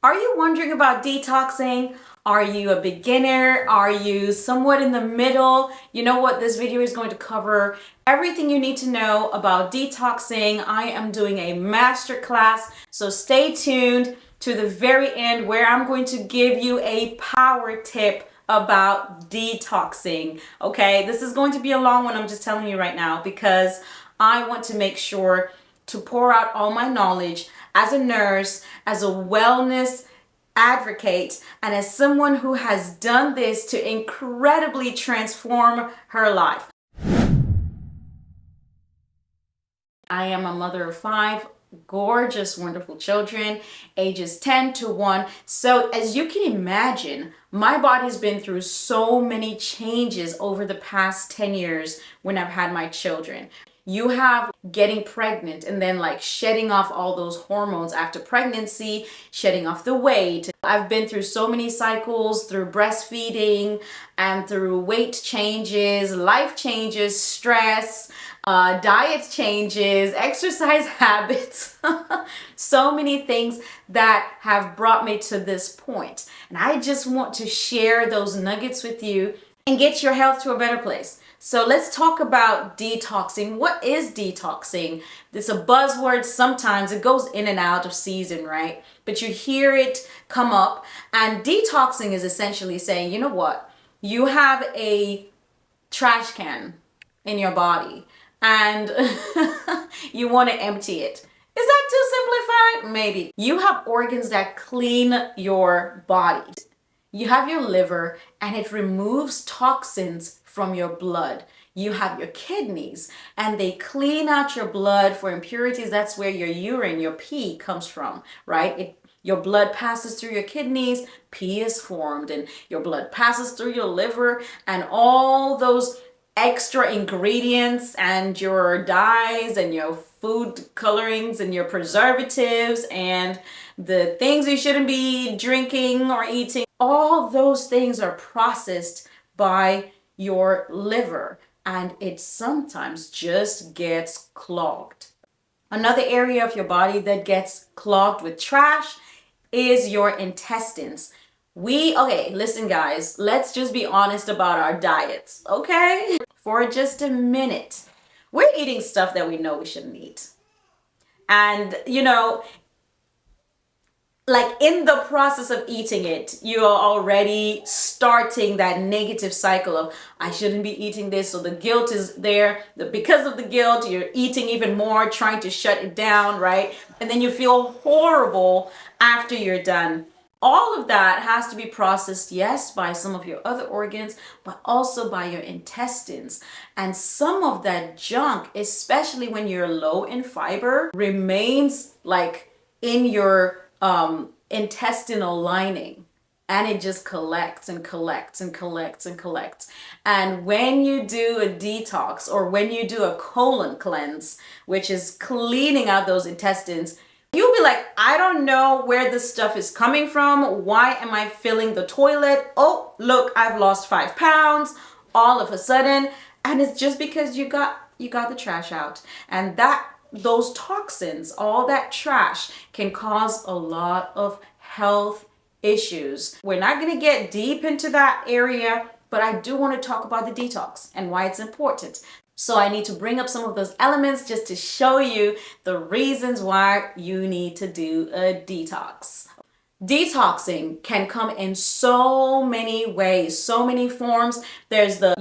Are you wondering about detoxing? Are you a beginner? Are you somewhat in the middle? You know what? This video is going to cover everything you need to know about detoxing. I am doing a masterclass, so stay tuned to the very end where I'm going to give you a power tip about detoxing. Okay, this is going to be a long one, I'm just telling you right now, because I want to make sure to pour out all my knowledge as a nurse, as a wellness advocate, and as someone who has done this to incredibly transform her life. I am a mother of 5 gorgeous, wonderful children, ages 10 to 1. So as you can imagine, my body's been through so many changes over the past 10 years when I've had my children. You have getting pregnant and then like shedding off all those hormones after pregnancy, shedding off the weight. I've been through so many cycles through breastfeeding and through weight changes, life changes, stress, diet changes, exercise habits, so many things that have brought me to this point. And I just want to share those nuggets with you and get your health to a better place. So let's talk about detoxing. What is detoxing? It's a buzzword sometimes. It goes in and out of season, right? But you hear it come up. And detoxing is essentially saying, you know what? You have a trash can in your body and you want to empty it. Is that too simplified? Maybe. You have organs that clean your body. You have your liver and it removes toxins from your blood. You have your kidneys and they clean out your blood for impurities. That's where your urine, your pee comes from, right? Your blood passes through your kidneys, pee is formed, and your blood passes through your liver, and all those extra ingredients and your dyes and your food colorings and your preservatives and the things you shouldn't be drinking or eating, all those things are processed by your liver, and it sometimes just gets clogged. Another area of your body that gets clogged with trash is your intestines. Okay, listen guys, let's just be honest about our diets, okay? For just a minute. We're eating stuff that we know we shouldn't eat. And like in the process of eating it, you're already starting that negative cycle of, I shouldn't be eating this. So the guilt is there. Because of the guilt, you're eating even more, trying to shut it down, right? And then you feel horrible after you're done. All of that has to be processed, yes, by some of your other organs, but also by your intestines. And some of that junk, especially when you're low in fiber, remains like in your intestinal lining, and it just collects and collects and collects and collects. And when you do a detox or when you do a colon cleanse, which is cleaning out those intestines, you'll be like, I don't know where this stuff is coming from. Why am I filling the toilet? Oh, look, I've lost 5 pounds all of a sudden. And it's just because you got the trash out. And those toxins, all that trash, can cause a lot of health issues. We're not going to get deep into that area, but I do want to talk about the detox and why it's important. So I need to bring up some of those elements just to show you the reasons why you need to do a detox. Detoxing can come in so many ways, so many forms. There's the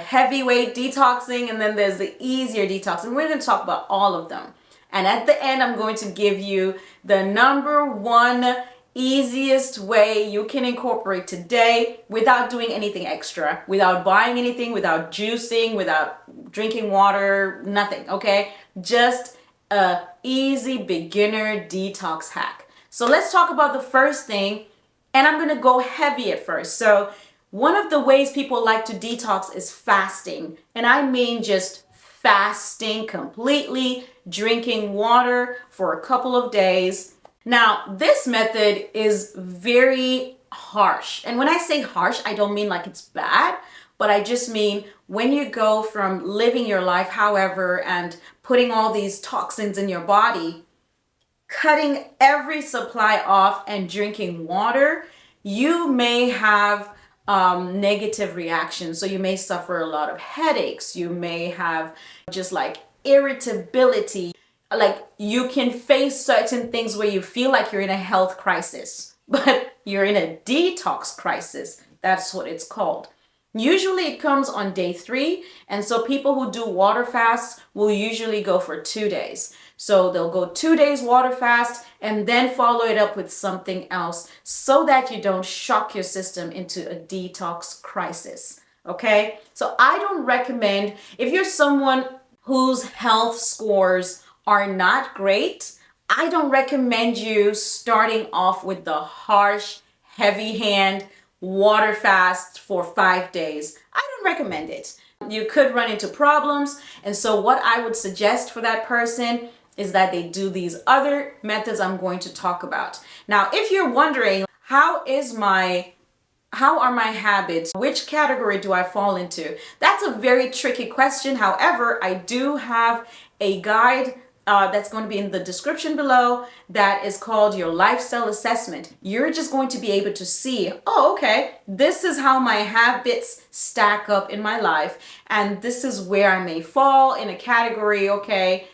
heavyweight detoxing, and then there's the easier detoxing. We're going to talk about all of them. And at the end, I'm going to give you the number 1 easiest way you can incorporate today without doing anything extra, without buying anything, without juicing, without drinking water, nothing, okay? Just a easy beginner detox hack. So let's talk about the first thing, and I'm going to go heavy at first. So one of the ways people like to detox is fasting, and I mean just fasting completely, drinking water for a couple of days. Now, this method is very harsh. And when I say harsh, I don't mean like it's bad, but I just mean when you go from living your life however and putting all these toxins in your body, cutting every supply off and drinking water, you may have negative reactions. So you may suffer a lot of headaches. You may have just like irritability. Like you can face certain things where you feel like you're in a health crisis, but you're in a detox crisis. That's what it's called. Usually it comes on day 3. And so people who do water fasts will usually go for 2 days. So they'll go 2 days water fast and then follow it up with something else so that you don't shock your system into a detox crisis. Okay? So I don't recommend, if you're someone whose health scores are not great, I don't recommend you starting off with the harsh, heavy hand water fast for 5 days. I don't recommend it. You could run into problems. And so what I would suggest for that person is that they do these other methods I'm going to talk about. Now, if you're wondering, how are my habits? Which category do I fall into? That's a very tricky question. However, I do have a guide that's going to be in the description below that is called your lifestyle assessment. You're just going to be able to see, oh, okay, this is how my habits stack up in my life, and this is where I may fall in a category. Okay,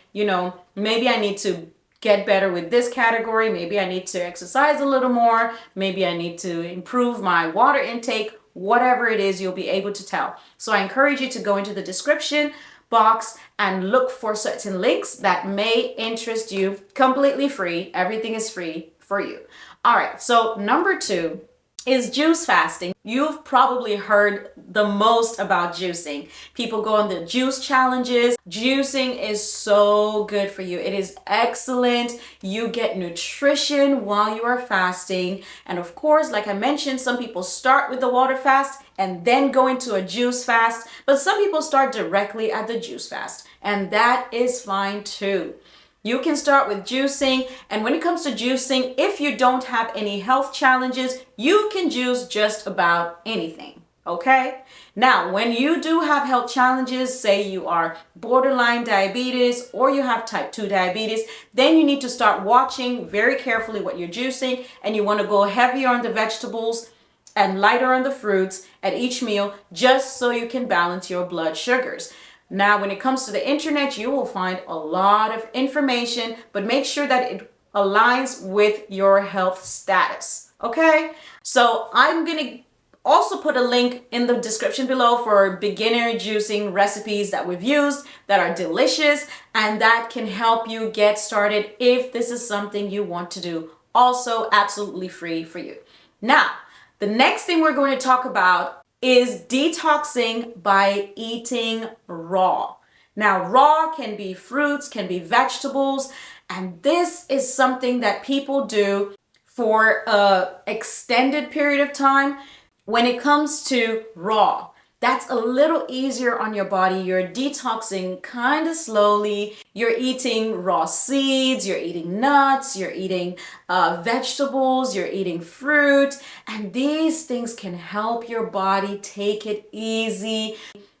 maybe I need to get better with this category. Maybe I need to exercise a little more. Maybe I need to improve my water intake. Whatever it is, you'll be able to tell. So I encourage you to go into the description box and look for certain links that may interest you. Completely free. Everything is free for you. All right. So number 2 is juice fasting. You've probably heard the most about juicing. People go on the juice challenges. Juicing is so good for you. It is excellent. You get nutrition while you are fasting. And of course, like I mentioned, some people start with the water fast and then go into a juice fast. But some people start directly at the juice fast. And that is fine too. You can start with juicing, and when it comes to juicing, if you don't have any health challenges, you can juice just about anything, okay? Now, when you do have health challenges, say you are borderline diabetes or you have type 2 diabetes, then you need to start watching very carefully what you're juicing, and you want to go heavier on the vegetables and lighter on the fruits at each meal, just so you can balance your blood sugars. Now, when it comes to the internet, you will find a lot of information, but make sure that it aligns with your health status. Okay? So I'm going to also put a link in the description below for beginner juicing recipes that we've used that are delicious and that can help you get started if this is something you want to do. Also, absolutely free for you. Now, the next thing we're going to talk about is detoxing by eating raw. Now, raw can be fruits, can be vegetables, and this is something that people do for an extended period of time. When it comes to raw, that's a little easier on your body. You're detoxing kind of slowly. You're eating raw seeds, you're eating nuts, you're eating vegetables, you're eating fruit. And these things can help your body take it easy.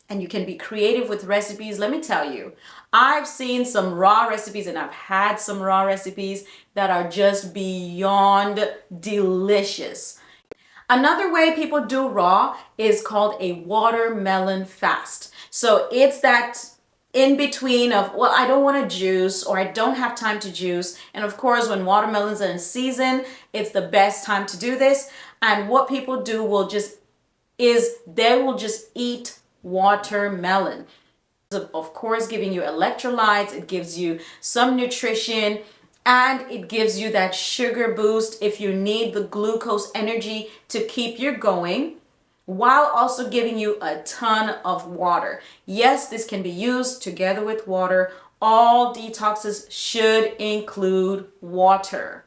And you can be creative with recipes. Let me tell you, I've seen some raw recipes and I've had some raw recipes that are just beyond delicious. Another way people do raw is called a watermelon fast. So it's that in between of, well, I don't want to juice or I don't have time to juice. And of course, when watermelons are in season, it's the best time to do this. And what people do they will just eat watermelon. Of course, giving you electrolytes, it gives you some nutrition, and it gives you that sugar boost if you need the glucose energy to keep you going, while also giving you a ton of water. Yes, this can be used together with water. All detoxes should include water.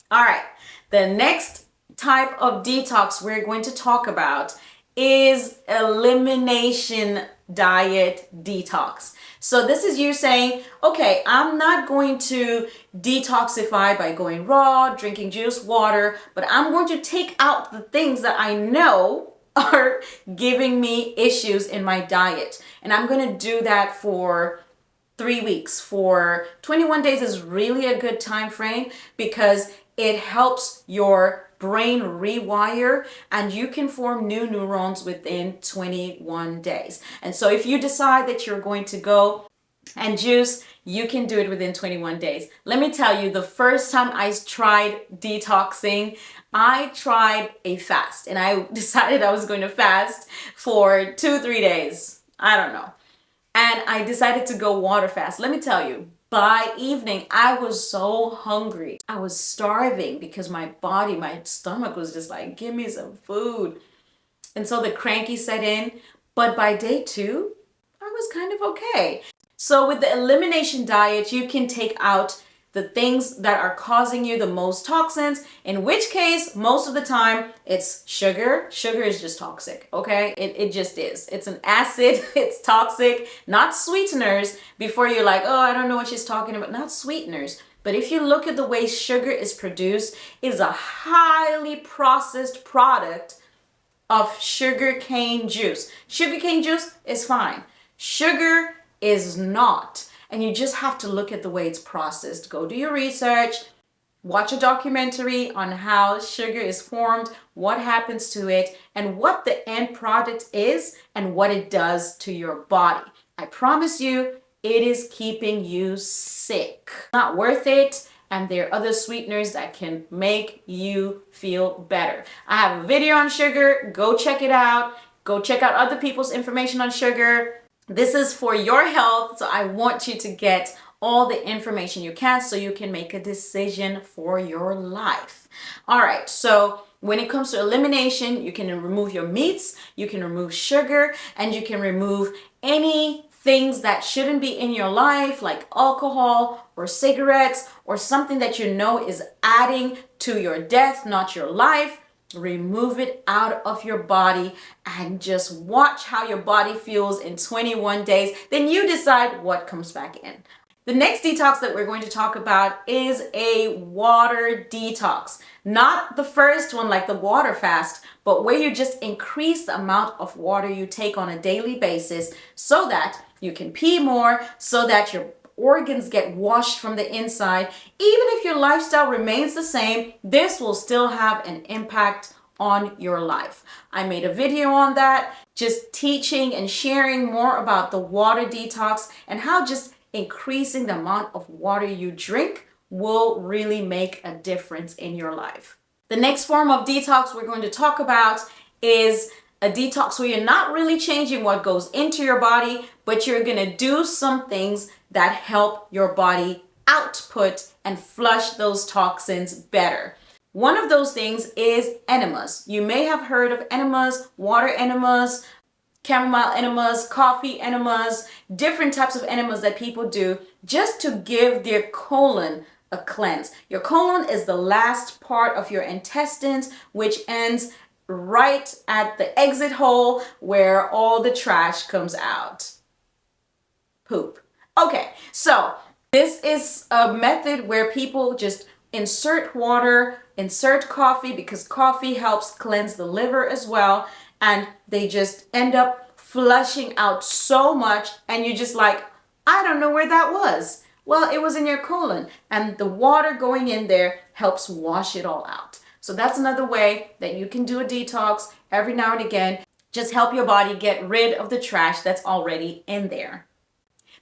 All right, the next type of detox we're going to talk about is elimination diet detox. So this is you saying, okay, I'm not going to detoxify by going raw, drinking juice, water, but I'm going to take out the things that I know are giving me issues in my diet. And I'm going to do that for 3 weeks. For 21 days is really a good time frame because it helps your brain rewire and you can form new neurons within 21 days. And so if you decide that you're going to go and juice, you can do it within 21 days. Let me tell you, the first time I tried detoxing, I tried a fast and I decided I was going to fast for 2-3 days. I don't know. And I decided to go water fast. Let me tell you, by evening, I was so hungry. I was starving because my stomach was just like, give me some food. And so the cranky set in. But by day 2, I was kind of okay. So with the elimination diet, you can take out the things that are causing you the most toxins, in which case, most of the time, it's sugar. Sugar is just toxic, okay? It just is. It's an acid, it's toxic, not sweeteners. Before you're like, oh, I don't know what she's talking about, not sweeteners. But if you look at the way sugar is produced, it is a highly processed product of sugarcane juice. Sugarcane juice is fine. Sugar is not. And you just have to look at the way it's processed. Go do your research, watch a documentary on how sugar is formed, what happens to it, and what the end product is and what it does to your body. I promise you, it is keeping you sick. Not worth it. And there are other sweeteners that can make you feel better. I have a video on sugar. Go check it out. Go check out other people's information on sugar. This is for your health, so I want you to get all the information you can so you can make a decision for your life. All right, so when it comes to elimination, you can remove your meats, you can remove sugar, and you can remove any things that shouldn't be in your life, like alcohol or cigarettes or something that you know is adding to your death, not your life. Remove it out of your body and just watch how your body feels in 21 days. Then you decide what comes back in. The next detox that we're going to talk about is a water detox. Not the first one like the water fast, but where you just increase the amount of water you take on a daily basis so that you can pee more, so that your organs get washed from the inside. Even if your lifestyle remains the same, this will still have an impact on your life. I made a video on that, just teaching and sharing more about the water detox and how just increasing the amount of water you drink will really make a difference in your life. The next form of detox we're going to talk about is a detox where you're not really changing what goes into your body, but you're going to do some things that help your body output and flush those toxins better. One of those things is enemas. You may have heard of enemas, water enemas, chamomile enemas, coffee enemas, different types of enemas that people do just to give their colon a cleanse. Your colon is the last part of your intestines, which ends right at the exit hole where all the trash comes out. Poop. Okay, so this is a method where people just insert water, insert coffee, because coffee helps cleanse the liver as well, and they just end up flushing out so much, and you're just like, I don't know where that was. Well, it was in your colon, and the water going in there helps wash it all out. So that's another way that you can do a detox every now and again. Just help your body get rid of the trash that's already in there.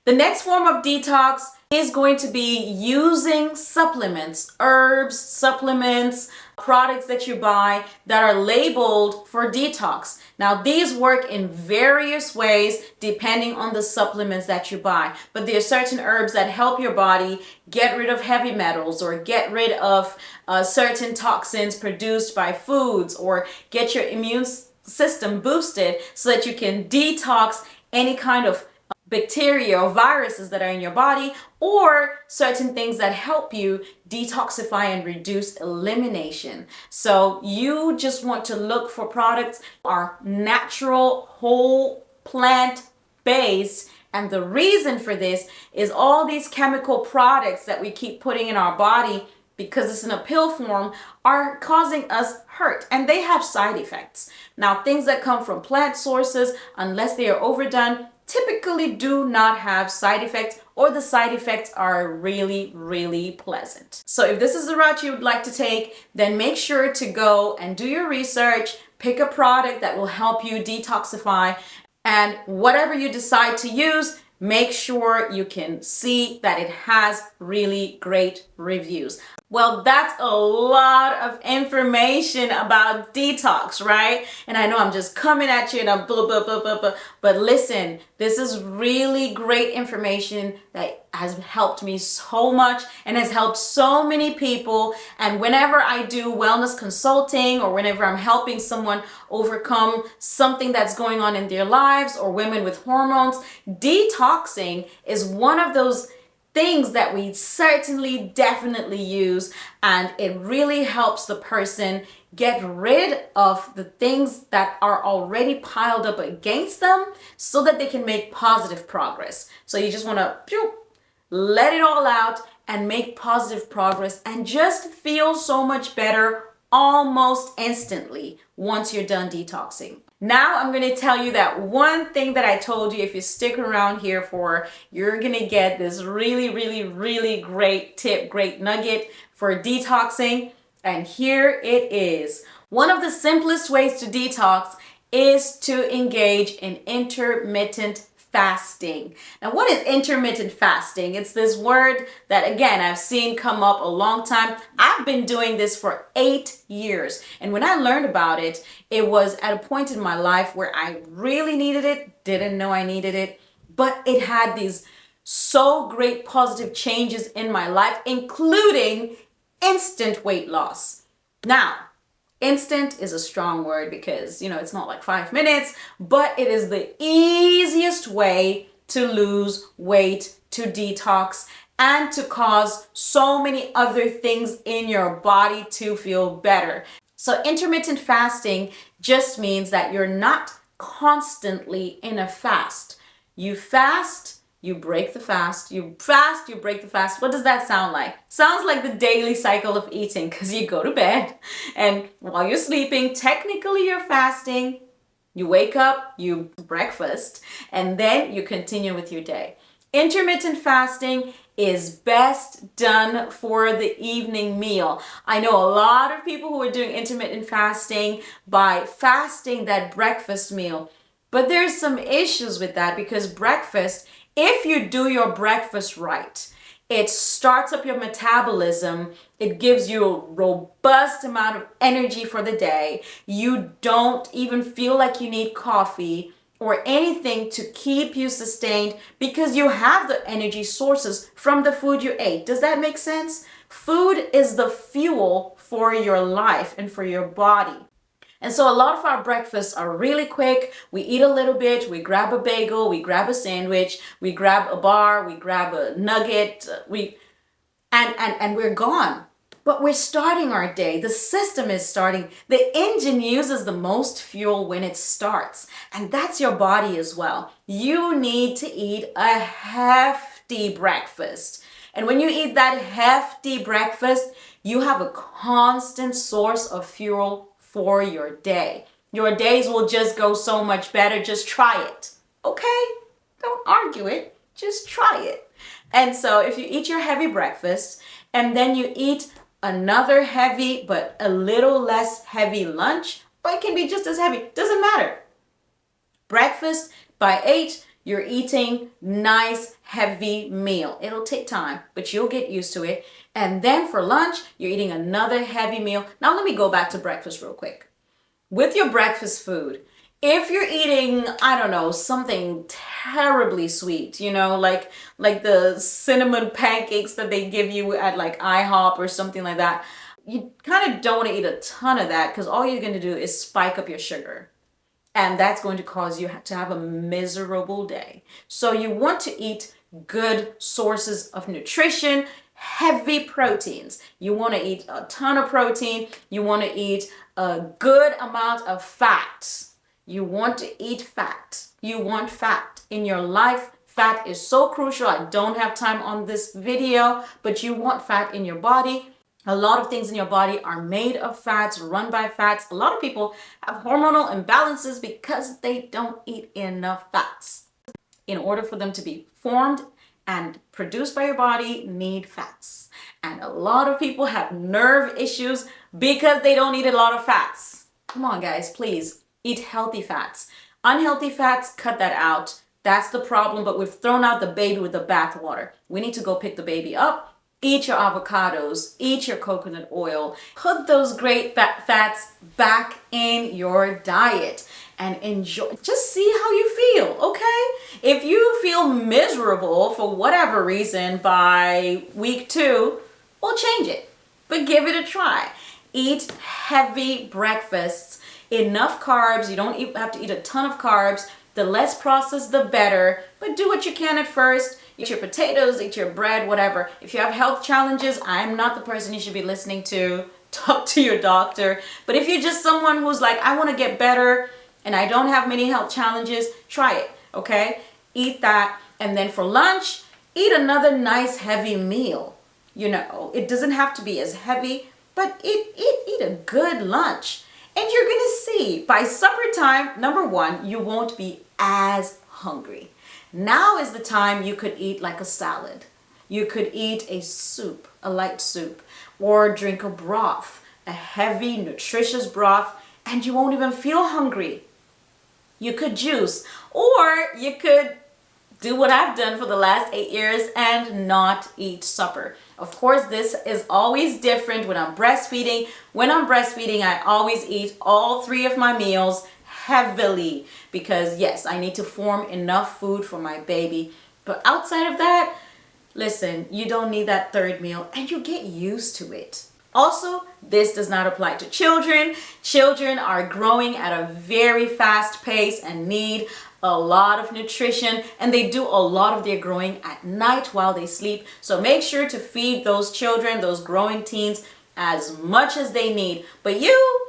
The next form of detox is going to be using supplements, herbs, supplements, products that you buy that are labeled for detox. Now, these work in various ways depending on the supplements that you buy, but there are certain herbs that help your body get rid of heavy metals or get rid of certain toxins produced by foods, or get your immune system boosted so that you can detox any kind of bacteria or viruses that are in your body, or certain things that help you detoxify and reduce elimination. So you just want to look for products that are natural, whole plant based. And the reason for this is all these chemical products that we keep putting in our body, because it's in a pill form, are causing us hurt, and they have side effects. Now, things that come from plant sources, unless they are overdone, typically do not have side effects, or the side effects are really, really pleasant. So if this is the route you would like to take, then make sure to go and do your research, pick a product that will help you detoxify, and whatever you decide to use, make sure you can see that it has really great reviews. Well, that's a lot of information about detox, right? And I know I'm just coming at you and I'm blah, blah, blah, blah, blah. But listen, this is really great information that has helped me so much and has helped so many people. And whenever I do wellness consulting, or whenever I'm helping someone overcome something that's going on in their lives, or women with hormones, detoxing is one of those things that we certainly definitely use, and it really helps the person get rid of the things that are already piled up against them so that they can make positive progress. So you just want to let it all out and make positive progress and just feel so much better almost instantly once you're done detoxing. Now I'm going to tell you that one thing that I told you, if you stick around here for, you're going to get this really, really, really great tip, great nugget for detoxing. And here it is. One of the simplest ways to detox is to engage in intermittent fasting. Now, what is intermittent fasting? It's this word that, again, I've seen come up a long time. I've been doing this for 8 years. And when I learned about it, it was at a point in my life where I really needed it, didn't know I needed it, but it had these so great positive changes in my life, including instant weight loss. Now, instant is a strong word because, it's not like 5 minutes, but it is the easiest way to lose weight, to detox, and to cause so many other things in your body to feel better. So intermittent fasting just means that you're not constantly in a fast. You fast, you break the fast, you fast, you break the fast. What does that sound like? Sounds like the daily cycle of eating, because you go to bed and while you're sleeping, technically you're fasting. You wake up, you breakfast, and then you continue with your day. Intermittent fasting is best done for the evening meal. I know a lot of people who are doing intermittent fasting by fasting that breakfast meal, but there's some issues with that, because breakfast, if you do your breakfast right, it starts up your metabolism. It gives you a robust amount of energy for the day. You don't even feel like you need coffee or anything to keep you sustained, because you have the energy sources from the food you ate. Does that make sense? Food is the fuel for your life and for your body. And so a lot of our breakfasts are really quick. We eat a little bit, we grab a bagel, we grab a sandwich, we grab a bar, we grab a nugget, and we're gone. But we're starting our day. The system is starting. The engine uses the most fuel when it starts. And that's your body as well. You need to eat a hefty breakfast. And when you eat that hefty breakfast, you have a constant source of fuel for your day. Your days will just go so much better. Just try it. Okay? Don't argue it. Just try it. And so if you eat your heavy breakfast and then you eat another heavy but a little less heavy lunch, or it can be just as heavy, doesn't matter. Breakfast by 8, you're eating nice heavy meal. It'll take time, but you'll get used to it. And then for lunch, you're eating another heavy meal. Now let me go back to breakfast real quick. With your breakfast food, if you're eating, I don't know, something terribly sweet, like the cinnamon pancakes that they give you at like IHOP or something like that, you kind of don't want to eat a ton of that, because all you're going to do is spike up your sugar. And that's going to cause you to have a miserable day. So you want to eat good sources of nutrition, heavy proteins. You want to eat a ton of protein. You want to eat a good amount of fat. You want to eat fat. You want fat in your life. Fat is so crucial. I don't have time on this video, but you want fat in your body. A lot of things in your body are made of fats, run by fats. A lot of people have hormonal imbalances because they don't eat enough fats. in order for them to be formed and produced by your body, need fats. And a lot of people have nerve issues because they don't eat a lot of fats. Come on, guys, please eat healthy fats. Unhealthy fats, cut that out. That's the problem, but we've thrown out the baby with the bathwater. We need to go pick the baby up. Eat your avocados, eat your coconut oil, put those great fats back in your diet and enjoy. Just see how you feel, okay? If you feel miserable for whatever reason by week 2, we'll change it, but give it a try. Eat heavy breakfasts, enough carbs. You don't have to eat a ton of carbs. The less processed, the better, but do what you can at first. Eat your potatoes, eat your bread, whatever. If you have health challenges, I'm not the person you should be listening to. Talk to your doctor. But if you're just someone who's like, I want to get better and I don't have many health challenges, try it, okay? Eat that. And then for lunch, eat another nice heavy meal. You know, it doesn't have to be as heavy, but eat a good lunch. And you're going to see by supper time, number 1, you won't be as hungry. Now is the time you could eat like a salad. You could eat a soup, a light soup, or drink a broth, a heavy, nutritious broth, and you won't even feel hungry. You could juice, or you could do what I've done for the last 8 years and not eat supper. Of course, this is always different when I'm breastfeeding. When I'm breastfeeding, I always eat all 3 of my meals heavily because yes, I need to form enough food for my baby. But outside of that, listen, you don't need that 3rd meal and you get used to it. Also, this does not apply to children. Children are growing at a very fast pace and need a lot of nutrition, and they do a lot of their growing at night while they sleep. So make sure to feed those children, those growing teens, as much as they need. But you,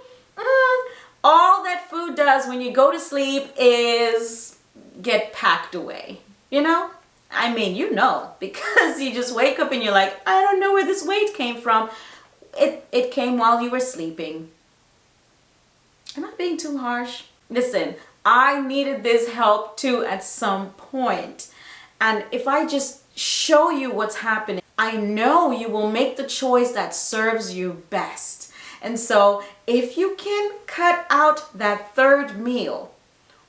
all that food does when you go to sleep is get packed away, you know? I mean, you know, because you just wake up and you're like, I don't know where this weight came from. It came while you were sleeping. Am I being too harsh? Listen, I needed this help too at some point. And if I just show you what's happening, I know you will make the choice that serves you best. And so if you can cut out that 3rd meal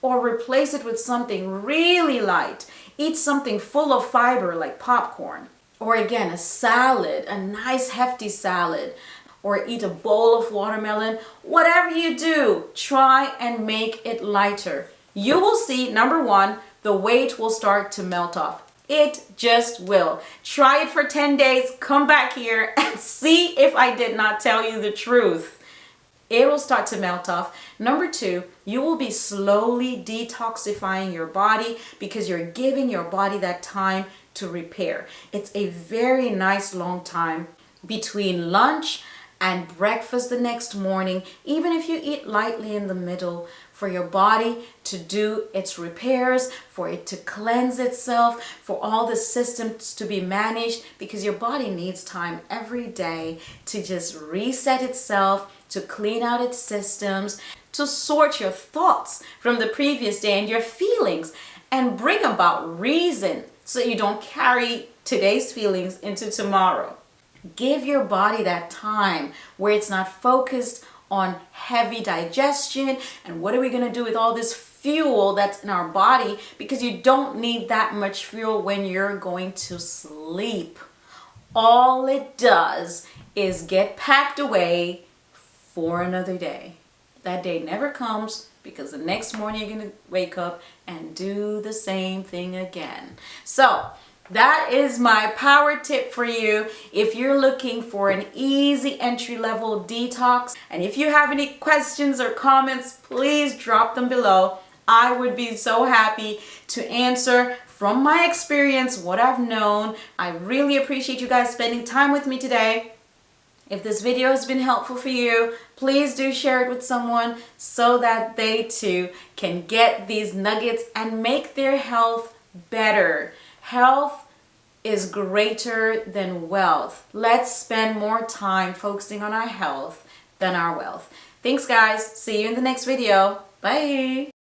or replace it with something really light, eat something full of fiber like popcorn, or again, a salad, a nice hefty salad, or eat a bowl of watermelon. Whatever you do, try and make it lighter. You will see, number 1, the weight will start to melt off. It just will. Try it for 10 days, come back here and see if I did not tell you the truth. It will start to melt off. Number 2, you will be slowly detoxifying your body because you're giving your body that time to repair. It's a very nice long time between lunch and breakfast the next morning, even if you eat lightly in the middle, for your body to do its repairs, for it to cleanse itself, for all the systems to be managed, because your body needs time every day to just reset itself, to clean out its systems, to sort your thoughts from the previous day and your feelings, and bring about reason so you don't carry today's feelings into tomorrow. Give your body that time where it's not focused on heavy digestion and what are we going to do with all this fuel that's in our body, because you don't need that much fuel when you're going to sleep. All it does is get packed away for another day. That day never comes because the next morning you're going to wake up and do the same thing again. So that is my power tip for you if you're looking for an easy entry-level detox. And if you have any questions or comments, please drop them below. I would be so happy to answer from my experience what I've known. I really appreciate you guys spending time with me today. If this video has been helpful for you, please do share it with someone so that they too can get these nuggets and make their health better. Health is greater than wealth. Let's spend more time focusing on our health than our wealth. Thanks guys. See you in the next video. Bye.